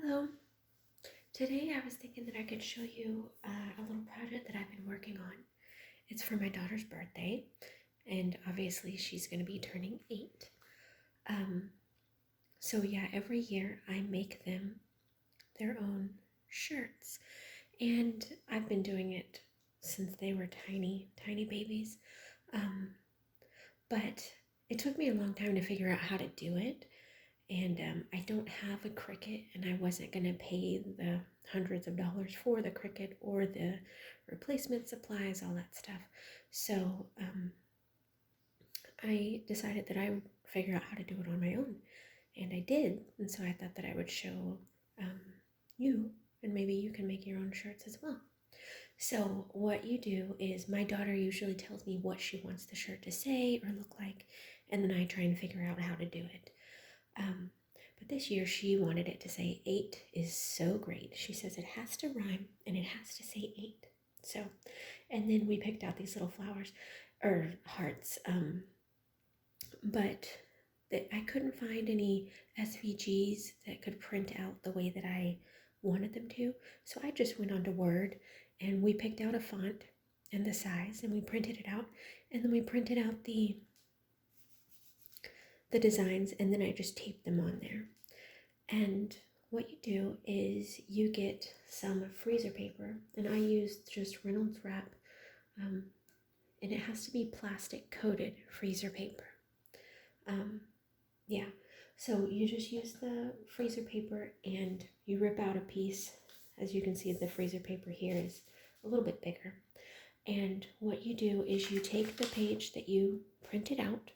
Hello. Today I was thinking that I could show you a little project that I've been working on. It's for my daughter's birthday, and obviously she's going to be turning 8. Um, so yeah, every year I make them their own shirts, and I've been doing it since they were tiny, tiny babies. Um, but it took me a long time to figure out how to do it. And I don't have a cricut, and I wasn't going to pay the hundreds of dollars for the cricut or the replacement supplies, all that stuff. So I decided that I would figure out how to do it on my own, and I did. And so I thought that I would show um, you, and maybe you can make your own shirts as well. So what you do is, my daughter usually tells me what she wants the shirt to say or look like, and then I try and figure out how to do it. But this year she wanted it to say 8 is so great. She says it has to rhyme and it has to say 8. So, and then we picked out these little flowers or hearts. But I couldn't find any SVGs that could print out the way that I wanted them to. So I just went onto Word and we picked out a font and the size and we printed it out. And then we printed out the designs, and then I just taped them on there. And what you do is you get some freezer paper, and I used just Reynolds wrap, and it has to be plastic coated freezer paper. Yeah, so you just use the freezer paper and you rip out a piece. As you can see, the freezer paper here is a little bit bigger. And what you do is you take the page that you printed out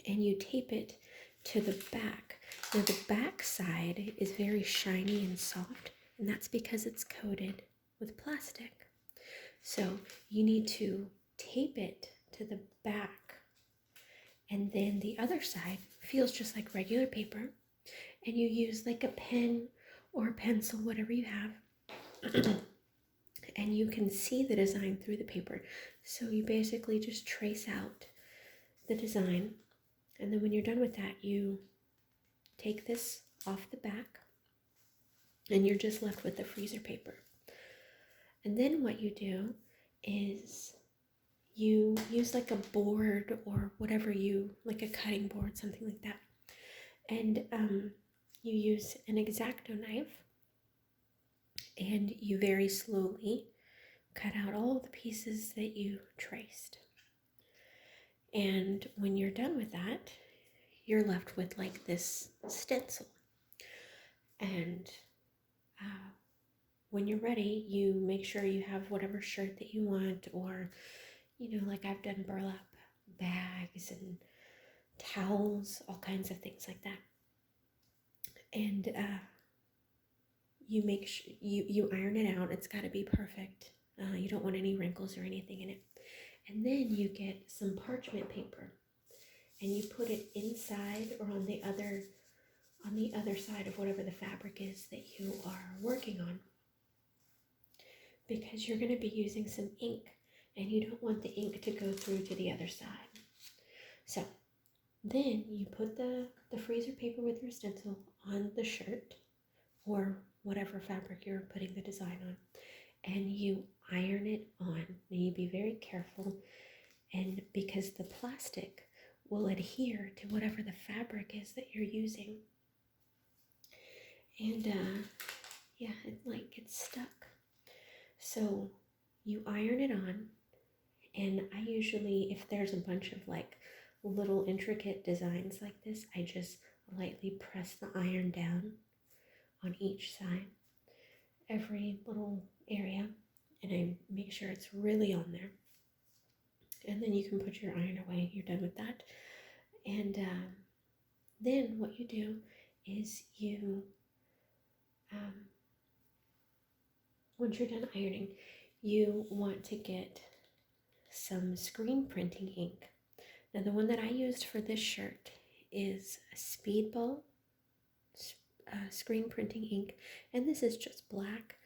and you tape it to the back. Now the back side is very shiny and soft, and that's because it's coated with plastic. So you need to tape it to the back, and then the other side feels just like regular paper, and you use like a pen or a pencil, whatever you have, and you can see the design through the paper. So you basically just trace out the design, and then when you're done with that, you take this off the back and you're just left with the freezer paper. And then what you do is you use like a board or whatever like a cutting board, something like that. And you use an X-Acto knife and you very slowly cut out all the pieces that you traced. And when you're done with that, you're left with like this stencil. And when you're ready, you make sure you have whatever shirt that you want, or, like I've done burlap bags and towels, all kinds of things like that. And you make sure you iron it out. It's got to be perfect. You don't want any wrinkles or anything in it. And then you get some parchment paper and you put it inside or on the other side of whatever the fabric is that you are working on, because you're going to be using some ink and you don't want the ink to go through to the other side. So then you put the freezer paper with your stencil on the shirt or whatever fabric you're putting the design on, and you iron it on. Now you be very careful, and because the plastic will adhere to whatever the fabric is that you're using. And yeah, it gets stuck. So you iron it on, and I usually, if there's a bunch of like little intricate designs like this, I just lightly press the iron down on each side, every little area, and I make sure it's really on there. And then you can put your iron away. You're done with that. And then what you do is you, once you're done ironing, you want to get some screen printing ink. Now the one that I used for this shirt is a Speedball screen printing ink, and this is just black.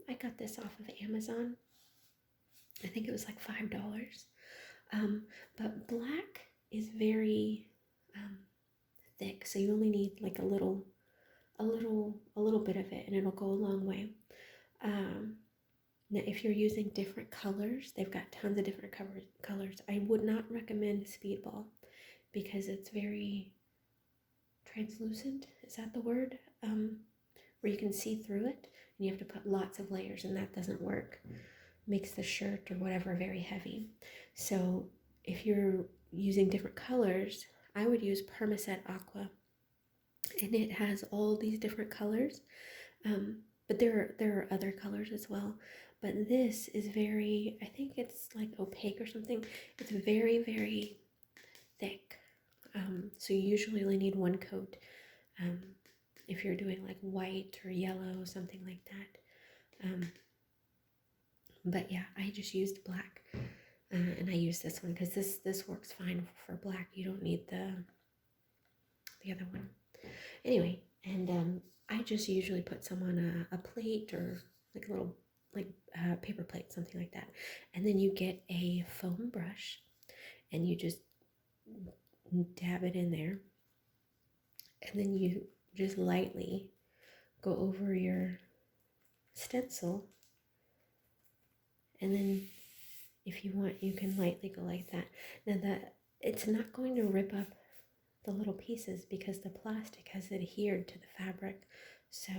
I got this off of Amazon. I think it was like $5. But black is very thick, so you only need like a little a little bit of it and it'll go a long way. Now, if you're using different colors, they've got tons of different colors. I would not recommend Speedball because it's very translucent. Is that the word? Where you can see through it and you have to put lots of layers, and that doesn't work. Makes the shirt or whatever very heavy. So if you're using different colors, I would use Permaset Aqua, and it has all these different colors. But there are other colors as well. But this is very, I think it's like opaque or something. It's very, very thick. So you usually only need one coat. If you're doing like white or yellow, something like that. But yeah, I just used black. And I use this one because this works fine for black. You don't need the other one. Anyway, and I just usually put some on a plate or like a little paper plate, something like that. And then you get a foam brush and you just dab it in there. And then you just lightly go over your stencil. And then if you want, you can lightly go like that. Now it's not going to rip up the little pieces because the plastic has adhered to the fabric. So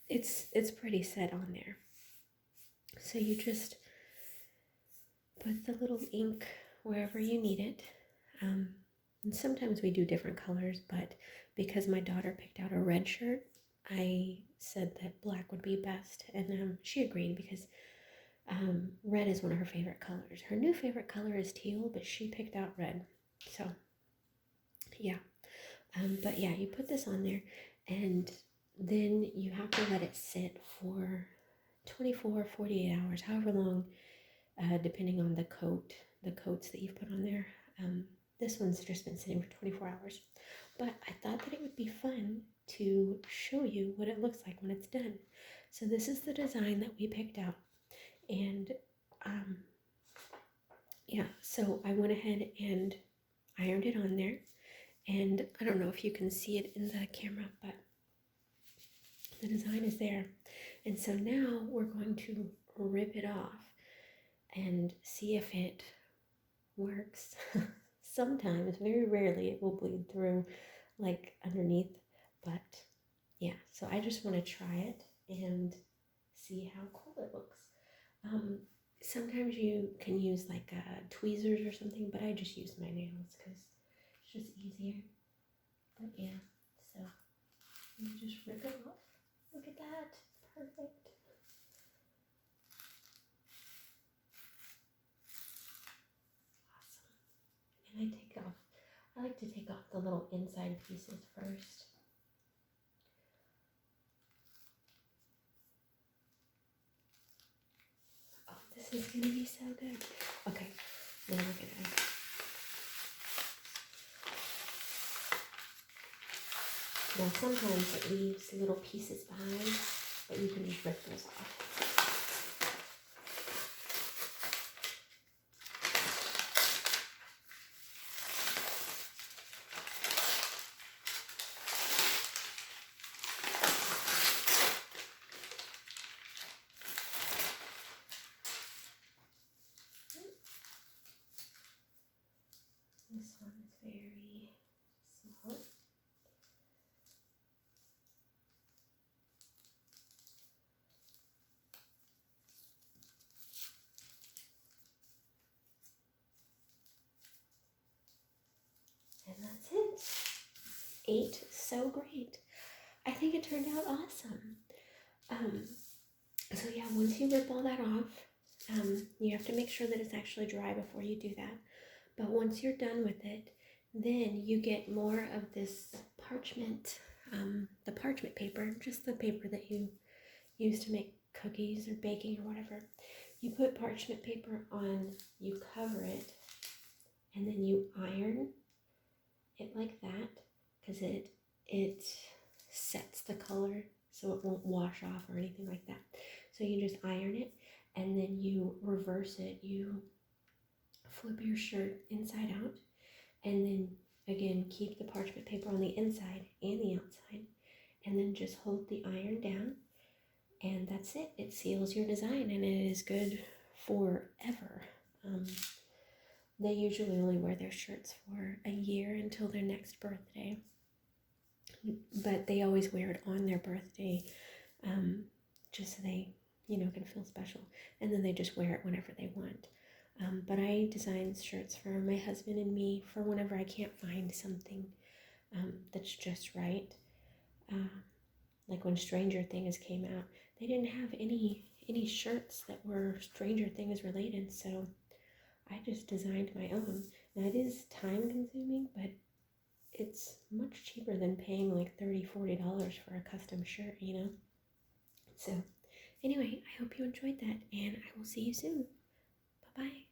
it's pretty set on there. So you just put the little ink wherever you need it. And sometimes we do different colors, but because my daughter picked out a red shirt, I said that black would be best. And she agreed because red is one of her favorite colors. Her new favorite color is teal, but she picked out red. So yeah. But yeah, you put this on there and then you have to let it sit for 24, 48 hours, however long, depending on the coats that you've put on there. This one's just been sitting for 24 hours. But I thought that it would be fun to show you what it looks like when it's done. So this is the design that we picked out. And yeah, so I went ahead and ironed it on there. And I don't know if you can see it in the camera, but the design is there. And so now we're going to rip it off and see if it works. Sometimes, very rarely, it will bleed through like underneath, but yeah, so I just want to try it and see how cool it looks. Sometimes you can use like tweezers or something, but I just use my nails because it's just easier. But yeah, so you just rip it off. Look at that, perfect. Awesome. And I like to take off the little inside pieces first. Oh, this is gonna be so good. Okay, now we're gonna Now sometimes it leaves little pieces behind, but you can just rip those off. This one is very small. And that's it. 8, so great. I think it turned out awesome. So yeah, once you rip all that off, you have to make sure that it's actually dry before you do that. But once you're done with it, then you get more of this parchment, the parchment paper, just the paper that you use to make cookies or baking or whatever. You put parchment paper on, you cover it, and then you iron it like that because it sets the color so it won't wash off or anything like that. So you just iron it and then you reverse it. You flip your shirt inside out and then again keep the parchment paper on the inside and the outside, and and then just hold the iron down, and that's it. It seals your design, and it is good forever. They usually only wear their shirts for a year until their next birthday, but they always wear it on their birthday, just so they, can feel special. And then they just wear it whenever they want. But I design shirts for my husband and me for whenever I can't find something that's just right. Like when Stranger Things came out, they didn't have any shirts that were Stranger Things related, so I just designed my own. Now it is time consuming, but it's much cheaper than paying like $30-40 for a custom shirt, So anyway, I hope you enjoyed that, and I will see you soon. Bye-bye.